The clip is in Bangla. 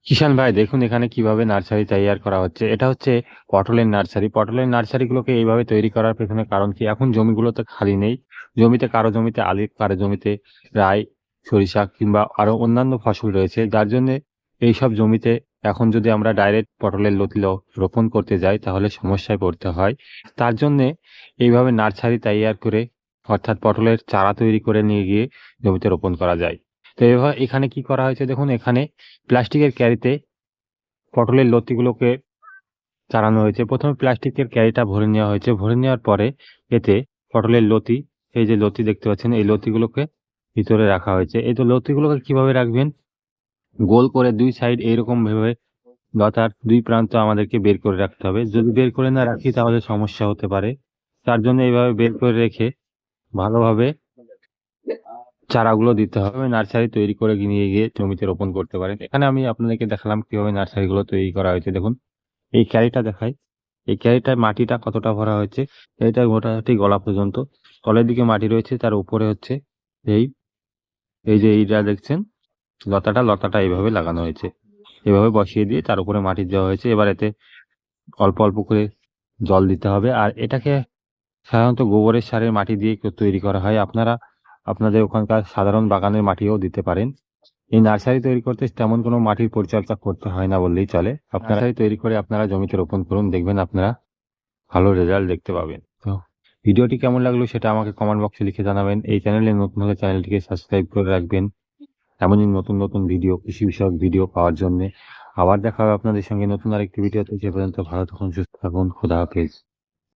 কিষান ভাই, দেখুন এখানে কিভাবে নার্সারি তৈয়ার করা হচ্ছে। এটা হচ্ছে পটলের নার্সারি। পটলের নার্সারিগুলোকে এইভাবে তৈরি করার পেছনে কারণ কি, এখন জমিগুলোতে খালি নেই। জমিতে কারো জমিতে আলু, কারো জমিতে রাই, সরিষা কিংবা আরো অন্যান্য ফসল রয়েছে, যার জন্য এইসব জমিতে এখন যদি আমরা ডাইরেক্ট পটলের লতি রোপণ করতে যাই তাহলে সমস্যায় পড়তে হয়। তার জন্যে এইভাবে নার্সারি তৈয়ার করে, অর্থাৎ পটলের চারা তৈরি করে নিয়ে গিয়ে জমিতে রোপণ করা যায়। তো এভাবে এখানে কি করা হয়েছে দেখুন, এখানে প্লাস্টিকের ক্যারিতে পটলের লতিগুলোকে চারানো হয়েছে। প্রথমে প্লাস্টিকের ক্যারিটা ভরে নেওয়া হয়েছে। ভরে নেওয়ার পরে এতে পটলের লতি, এই যে লতি দেখতে পাচ্ছেন, এই লতিগুলোকে ভিতরে রাখা হয়েছে। এই তো লতিগুলোকে কিভাবে রাখবেন, গোল করে দুই সাইড এইরকম ভাবে লতার দুই প্রান্ত আমাদেরকে বের করে রাখতে হবে। যদি বের করে না রাখি তাহলে সমস্যা হতে পারে। তার জন্য এইভাবে বের করে রেখে ভালোভাবে চারাগুলো দিতে হবে। নার্সারি তৈরি করে নিয়ে গিয়ে জমিতে রোপণ করতে পারেন। এখানে আমি আপনাদেরকে দেখালাম কিভাবে নার্সারিগুলো তৈরি করা হয়েছে। দেখুন এই ক্যারিটা দেখাই, এই ক্যারিটার মাটিটা কতটা ভরা হয়েছে। এটা মোটামুটি গলা পর্যন্ত, তলের দিকে মাটি রয়েছে, তার উপরে হচ্ছে এই এই যে এইটা দেখছেন লতাটা এইভাবে লাগানো হয়েছে। এভাবে বসিয়ে দিয়ে তার উপরে মাটি দেওয়া হয়েছে। এবার এতে অল্প অল্প করে জল দিতে হবে। আর এটাকে সাধারণত গোবরের সারের মাটি দিয়ে তৈরি করা হয়। আপনারা আপনাদের ওখানকার সাধারণ বাগানের মাটিও দিতে পারেন। এই নার্সারি তৈরি করতে তেমন কোনো মাটির পরিচর্যা করতে হয় না বললেই চলে। আপনারা নার্সারি তৈরি করে আপনারা জমিতে রোপণ করুন, দেখবেন আপনারা ভালো রেজাল্ট দেখতে পাবেন। তো ভিডিওটি কেমন লাগলো সেটা আমাকে কমেন্ট বক্সে লিখে জানাবেন। এই চ্যানেলে নতুন হলে চ্যানেলটিকে সাবস্ক্রাইব করে রাখবেন এমনই নতুন নতুন ভিডিও, কৃষি বিষয়ক ভিডিও পাওয়ার জন্য। আবার দেখা হবে আপনাদের সঙ্গে নতুন আরেকটি ভিডিওতে। সে পর্যন্ত ভালো থাকুন, সুস্থ থাকুন, খোদা হাফেজ।